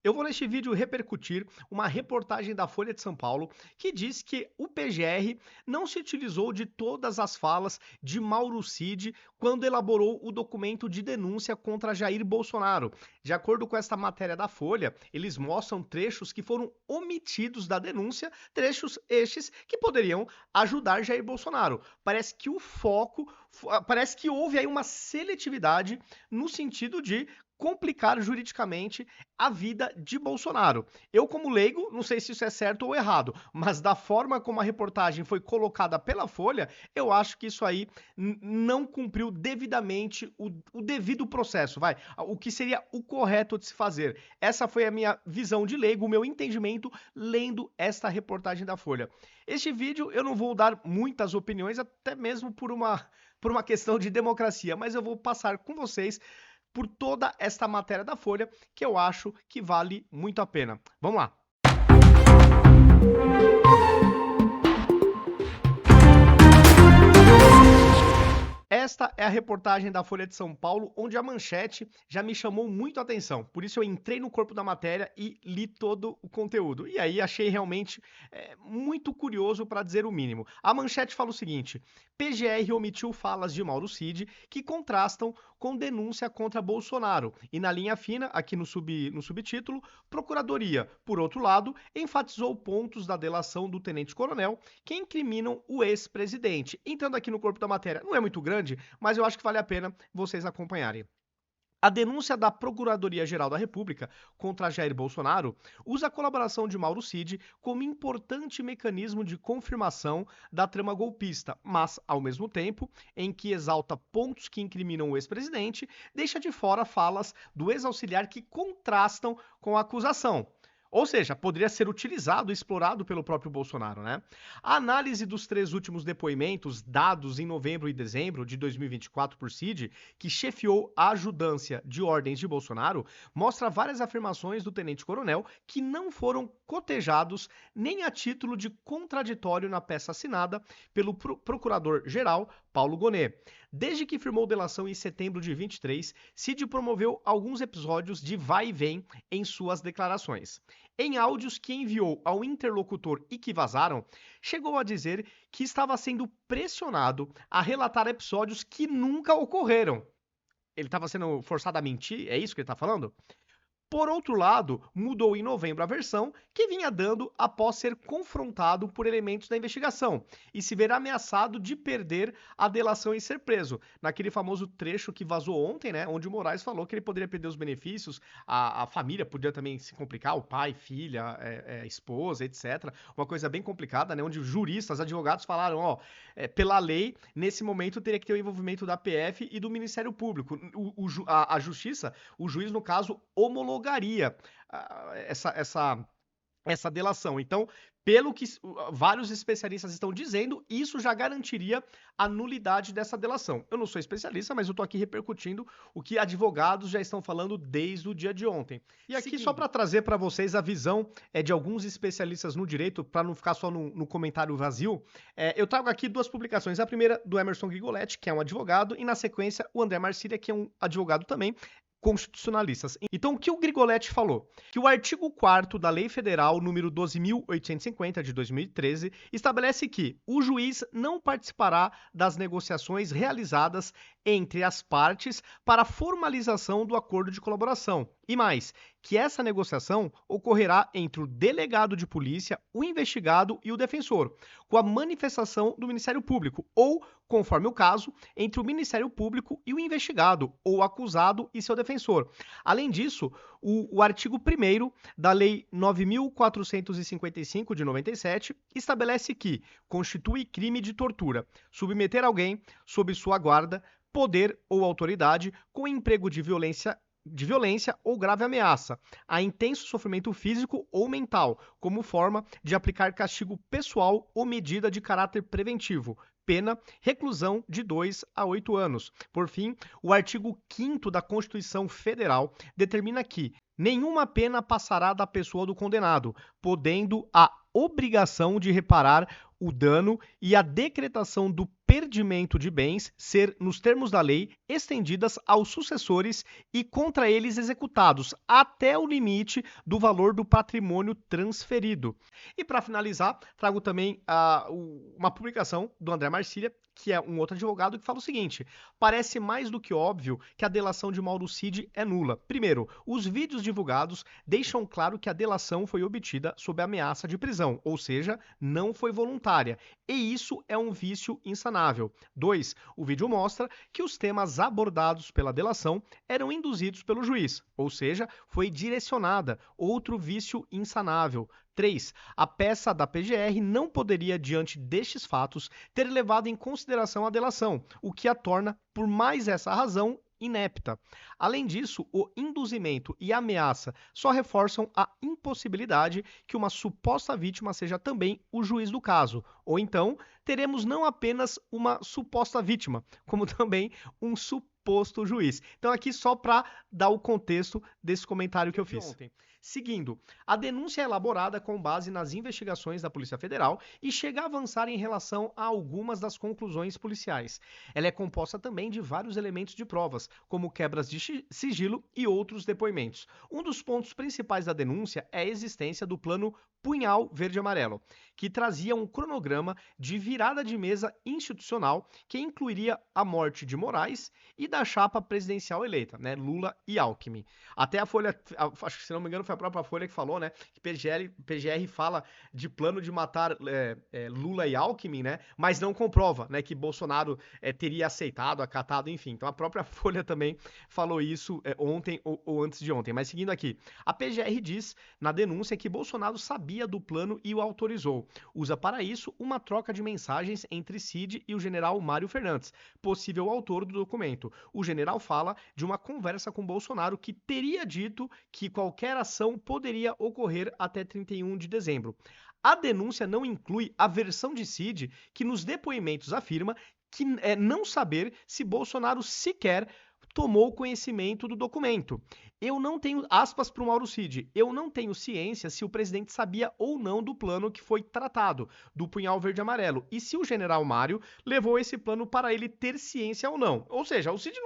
Eu vou neste vídeo repercutir uma reportagem da Folha de São Paulo que diz que o PGR não se utilizou de todas as falas de Mauro Cid quando elaborou o documento de denúncia contra Jair Bolsonaro. De acordo com esta matéria da Folha, eles mostram trechos que foram omitidos da denúncia, trechos estes que poderiam ajudar Jair Bolsonaro. Parece que o foco, parece que houve aí uma seletividade no sentido de complicar juridicamente a vida de Bolsonaro. Eu, como leigo, não sei se isso é certo ou errado, mas da forma como a reportagem foi colocada pela Folha, eu acho que isso aí não cumpriu devidamente o devido processo, o que seria o correto de se fazer. Essa foi a minha visão de leigo, o meu entendimento lendo esta reportagem da Folha. Este vídeo eu não vou dar muitas opiniões, até mesmo por uma questão de democracia, mas eu vou passar com vocês por toda esta matéria da Folha, que eu acho que vale muito a pena. Vamos lá! Esta é a reportagem da Folha de São Paulo, onde a manchete já me chamou muito a atenção. Por isso eu entrei no corpo da matéria e li todo o conteúdo. E aí achei realmente muito curioso, para dizer o mínimo. A manchete fala o seguinte: PGR omitiu falas de Mauro Cid que contrastam com denúncia contra Bolsonaro. E na linha fina, aqui no subtítulo, Procuradoria, por outro lado, enfatizou pontos da delação do tenente-coronel que incriminam o ex-presidente. Entrando aqui no corpo da matéria, não é muito grande, mas eu acho que vale a pena vocês acompanharem. A denúncia da Procuradoria-Geral da República contra Jair Bolsonaro usa a colaboração de Mauro Cid como importante mecanismo de confirmação da trama golpista, mas, ao mesmo tempo, em que exalta pontos que incriminam o ex-presidente, deixa de fora falas do ex-auxiliar que contrastam com a acusação. Ou seja, poderia ser utilizado e explorado pelo próprio Bolsonaro, né? A análise dos 3 últimos depoimentos dados em novembro e dezembro de 2024 por Cid, que chefiou a ajudância de ordens de Bolsonaro, mostra várias afirmações do tenente-coronel que não foram cotejados nem a título de contraditório na peça assinada pelo procurador-geral Paulo Gonet. Desde que firmou delação em setembro de 23, Cid promoveu alguns episódios de vai e vem em suas declarações. Em áudios que enviou ao interlocutor e que vazaram, chegou a dizer que estava sendo pressionado a relatar episódios que nunca ocorreram. Ele estava sendo forçado a mentir? É isso que ele está falando? Por outro lado, mudou em novembro a versão que vinha dando após ser confrontado por elementos da investigação e se ver ameaçado de perder a delação e ser preso. Naquele famoso trecho que vazou ontem, né, onde o Moraes falou que ele poderia perder os benefícios, a família podia também se complicar, o pai, filha, esposa, etc. Uma coisa bem complicada, né, onde juristas, advogados falaram, pela lei, nesse momento teria que ter o envolvimento da PF e do Ministério Público. A Justiça, o juiz, no caso, homologaria essa delação. Então, pelo que vários especialistas estão dizendo, isso já garantiria a nulidade dessa delação. Eu não sou especialista, mas eu estou aqui repercutindo o que advogados já estão falando desde o dia de ontem. E aqui, só para trazer para vocês a visão de alguns especialistas no direito, para não ficar só no comentário vazio, eu trago aqui 2 publicações. A primeira do Emerson Grigoletti, que é um advogado, e na sequência o André Marcília, que é um advogado também, constitucionalistas. Então, o que o Grigoletti falou? Que o artigo 4º da Lei Federal número 12.850 de 2013 estabelece que o juiz não participará das negociações realizadas entre as partes para a formalização do acordo de colaboração. E mais, que essa negociação ocorrerá entre o delegado de polícia, o investigado e o defensor, com a manifestação do Ministério Público, ou, conforme o caso, entre o Ministério Público e o investigado, ou acusado e seu defensor. Além disso, o artigo 1º da Lei 9.455 de 97 estabelece que constitui crime de tortura submeter alguém sob sua guarda, poder ou autoridade com emprego de violência ou grave ameaça, a intenso sofrimento físico ou mental, como forma de aplicar castigo pessoal ou medida de caráter preventivo, pena, reclusão de 2 a 8 anos. Por fim, o artigo 5º da Constituição Federal determina que nenhuma pena passará da pessoa do condenado, podendo a obrigação de reparar o dano e a decretação do perdimento de bens ser, nos termos da lei, estendidas aos sucessores e contra eles executados até o limite do valor do patrimônio transferido. E para finalizar, trago também uma publicação do André Marcília, que é um outro advogado, que fala o seguinte: parece mais do que óbvio que a delação de Mauro Cid é nula. Primeiro, os vídeos divulgados deixam claro que a delação foi obtida sob ameaça de prisão, ou seja, não foi voluntária. E isso é um vício insanável. 2. O vídeo mostra que os temas abordados pela delação eram induzidos pelo juiz, ou seja, foi direcionada, outro vício insanável. 3. A peça da PGR não poderia, diante destes fatos, ter levado em consideração a delação, o que a torna, por mais essa razão, inepta. Além disso, o induzimento e a ameaça só reforçam a impossibilidade que uma suposta vítima seja também o juiz do caso, ou então teremos não apenas uma suposta vítima, como também um suposto juiz. Então aqui só para dar o contexto desse comentário que eu fiz. Seguindo, a denúncia é elaborada com base nas investigações da Polícia Federal e chega a avançar em relação a algumas das conclusões policiais. Ela é composta também de vários elementos de provas, como quebras de sigilo e outros depoimentos. Um dos pontos principais da denúncia é a existência do plano Punhal Verde-Amarelo, que trazia um cronograma de virada de mesa institucional que incluiria a morte de Moraes e da chapa presidencial eleita, né, Lula e Alckmin. Até a Folha, acho que se não me engano foi a própria Folha que falou, né, que PGR fala de plano de matar Lula e Alckmin, né, mas não comprova, né, que Bolsonaro teria aceitado, acatado, enfim. Então a própria Folha também falou isso ontem ou antes de ontem. Mas seguindo aqui, a PGR diz na denúncia que Bolsonaro sabia do plano e o autorizou. Usa para isso uma troca de mensagens entre Cid e o general Mário Fernandes, possível autor do documento. O general fala de uma conversa com Bolsonaro que teria dito que qualquer ação poderia ocorrer até 31 de dezembro. A denúncia não inclui a versão de Cid, que nos depoimentos afirma que não saber se Bolsonaro sequer tomou conhecimento do documento. Eu não tenho, aspas para o Mauro Cid, eu não tenho ciência se o presidente sabia ou não do plano que foi tratado, do punhal verde-amarelo, e se o general Mário levou esse plano para ele ter ciência ou não. Ou seja, o Cid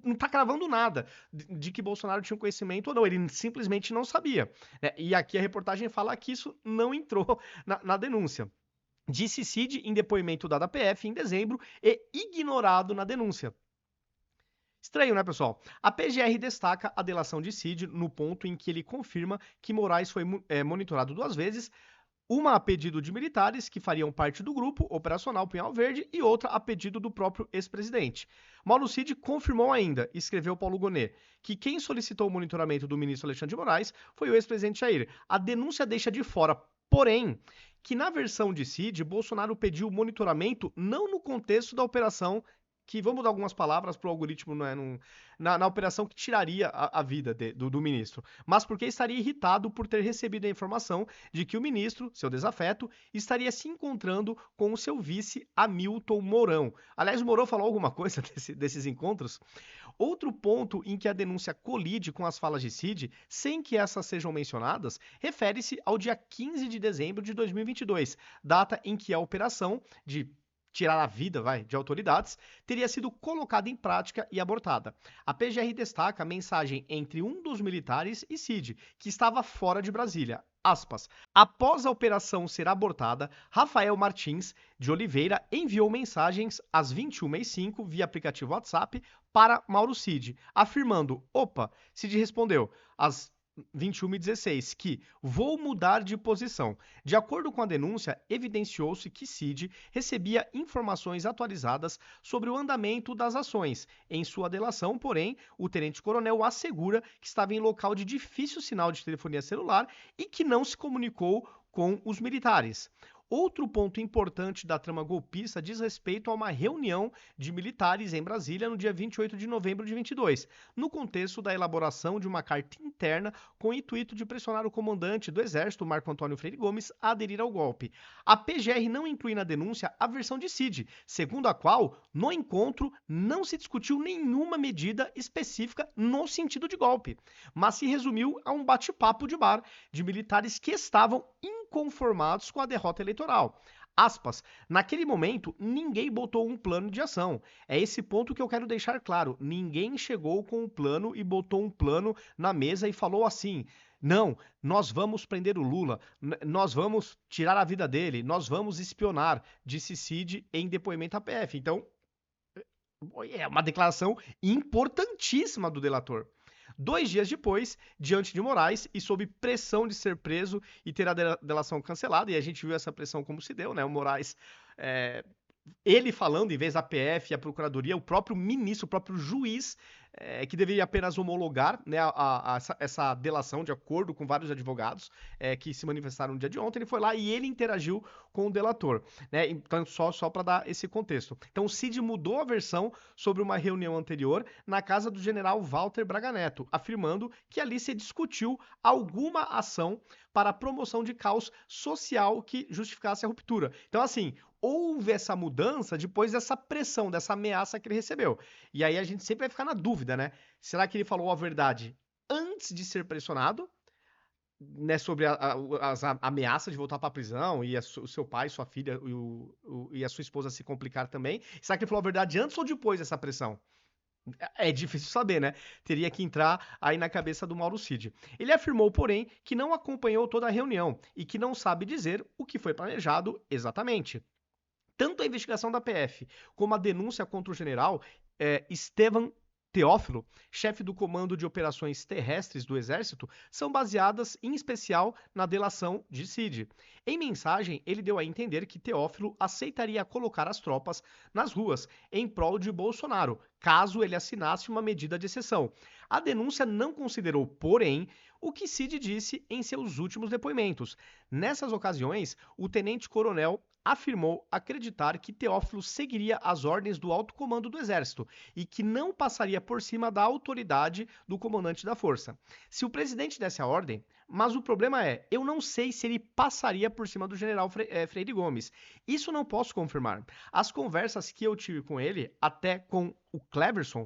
não está cravando nada de que Bolsonaro tinha conhecimento ou não, ele simplesmente não sabia. E aqui a reportagem fala que isso não entrou na denúncia. Disse Cid em depoimento dado à PF em dezembro e ignorado na denúncia. Estranho, né, pessoal? A PGR destaca a delação de Cid no ponto em que ele confirma que Moraes foi monitorado 2 vezes, uma a pedido de militares que fariam parte do grupo operacional Punhal Verde e outra a pedido do próprio ex-presidente. Mauro Cid confirmou ainda, escreveu Paulo Gonet, que quem solicitou o monitoramento do ministro Alexandre de Moraes foi o ex-presidente Jair. A denúncia deixa de fora, porém, que na versão de Cid, Bolsonaro pediu o monitoramento não no contexto da operação que, vamos dar algumas palavras para o algoritmo, na operação que tiraria a vida do ministro, mas porque estaria irritado por ter recebido a informação de que o ministro, seu desafeto, estaria se encontrando com o seu vice Hamilton Mourão. Aliás, o Mourão falou alguma coisa desses encontros? Outro ponto em que a denúncia colide com as falas de Cid, sem que essas sejam mencionadas, refere-se ao dia 15 de dezembro de 2022, data em que a operação de tirar a vida, de autoridades, teria sido colocada em prática e abortada. A PGR destaca a mensagem entre um dos militares e Cid, que estava fora de Brasília. Aspas. Após a operação ser abortada, Rafael Martins de Oliveira enviou mensagens às 21h05 via aplicativo WhatsApp para Mauro Cid, afirmando, opa, Cid respondeu, às 21h16, que vou mudar de posição. De acordo com a denúncia, evidenciou-se que Cid recebia informações atualizadas sobre o andamento das ações. Em sua delação, porém, o tenente-coronel assegura que estava em local de difícil sinal de telefonia celular e que não se comunicou com os militares. Outro ponto importante da trama golpista diz respeito a uma reunião de militares em Brasília no dia 28 de novembro de 22, no contexto da elaboração de uma carta interna com o intuito de pressionar o comandante do Exército, Marco Antônio Freire Gomes, a aderir ao golpe. A PGR não inclui na denúncia a versão de Cid, segundo a qual, no encontro, não se discutiu nenhuma medida específica no sentido de golpe, mas se resumiu a um bate-papo de bar de militares que estavam inconformados com a derrota eleitoral. Aspas, naquele momento, ninguém botou um plano de ação. É esse ponto que eu quero deixar claro. Ninguém chegou com um plano e botou um plano na mesa e falou assim: não, nós vamos prender o Lula, nós vamos tirar a vida dele, nós vamos espionar, disse Cid em depoimento à PF. Então, é uma declaração importantíssima do delator. 2 dias depois, diante de Moraes e sob pressão de ser preso e ter a delação cancelada, e a gente viu essa pressão como se deu, né? O Moraes, ele falando, em vez da PF e a Procuradoria, o próprio ministro, o próprio juiz, que deveria apenas homologar, né, essa delação de acordo com vários advogados que se manifestaram no dia de ontem, ele foi lá e ele interagiu com o delator, né? Então, só para dar esse contexto. Então, o Cid mudou a versão sobre uma reunião anterior na casa do general Walter Braga Neto, afirmando que ali se discutiu alguma ação para a promoção de caos social que justificasse a ruptura. Então, assim, houve essa mudança depois dessa pressão, dessa ameaça que ele recebeu. E aí a gente sempre vai ficar na dúvida, né? Será que ele falou a verdade antes de ser pressionado, né, sobre as ameaças de voltar para a prisão e o seu pai, sua filha e a sua esposa se complicar também? Será que ele falou a verdade antes ou depois dessa pressão? É difícil saber, né? Teria que entrar aí na cabeça do Mauro Cid. Ele afirmou, porém, que não acompanhou toda a reunião e que não sabe dizer o que foi planejado exatamente. Tanto a investigação da PF como a denúncia contra o general Estevam Teófilo, chefe do Comando de Operações Terrestres do Exército, são baseadas em especial na delação de Cid. Em mensagem, ele deu a entender que Teófilo aceitaria colocar as tropas nas ruas em prol de Bolsonaro, caso ele assinasse uma medida de exceção. A denúncia não considerou, porém, o que Cid disse em seus últimos depoimentos. Nessas ocasiões, o tenente-coronel afirmou acreditar que Teófilo seguiria as ordens do alto comando do Exército e que não passaria por cima da autoridade do comandante da força. Se o presidente desse a ordem, mas o problema é, eu não sei se ele passaria por cima do general Freire Gomes. Isso não posso confirmar. As conversas que eu tive com ele, até com o Cleverson,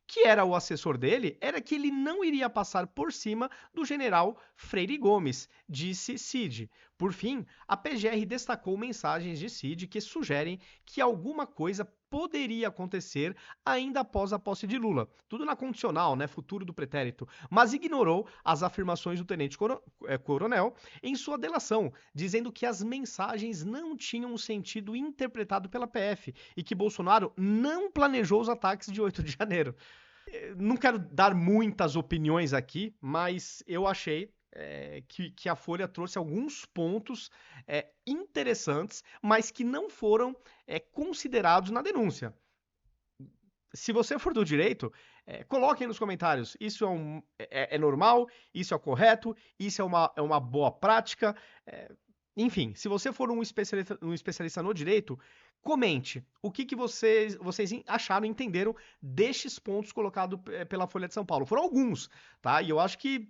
que era o assessor dele, era que ele não iria passar por cima do general Freire Gomes, disse Cid. Por fim, a PGR destacou mensagens de Cid que sugerem que alguma coisa poderia acontecer ainda após a posse de Lula. Tudo na condicional, né, futuro do pretérito, mas ignorou as afirmações do tenente-coronel em sua delação, dizendo que as mensagens não tinham um sentido interpretado pela PF e que Bolsonaro não planejou os ataques de 8 de janeiro. Não quero dar muitas opiniões aqui, mas eu achei que a Folha trouxe alguns pontos interessantes, mas que não foram considerados na denúncia. Se você for do direito, coloquem nos comentários. Isso é normal? Isso é correto? Isso é uma boa prática? Enfim, se você for um especialista no direito, comente o que vocês acharam e entenderam destes pontos colocados pela Folha de São Paulo. Foram alguns, tá? E eu acho que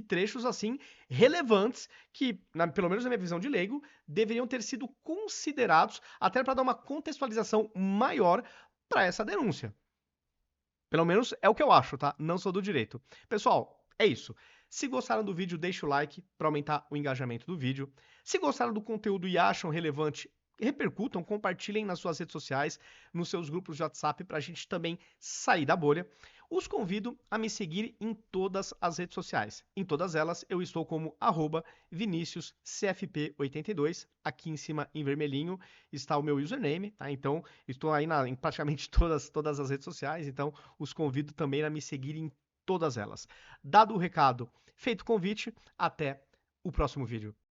trechos assim relevantes que, pelo menos na minha visão de leigo, deveriam ter sido considerados até para dar uma contextualização maior para essa denúncia. Pelo menos é o que eu acho, tá? Não sou do direito. Pessoal, é isso. Se gostaram do vídeo, deixe o like para aumentar o engajamento do vídeo. Se gostaram do conteúdo e acham relevante, repercutam, compartilhem nas suas redes sociais, nos seus grupos de WhatsApp, para a gente também sair da bolha. Os convido a me seguir em todas as redes sociais. Em todas elas, eu estou como @ViniciusCFP82. Aqui em cima, em vermelhinho, está o meu username, tá? Então, estou aí em praticamente todas as redes sociais, então os convido também a me seguir em todas elas. Dado o recado, feito o convite, até o próximo vídeo.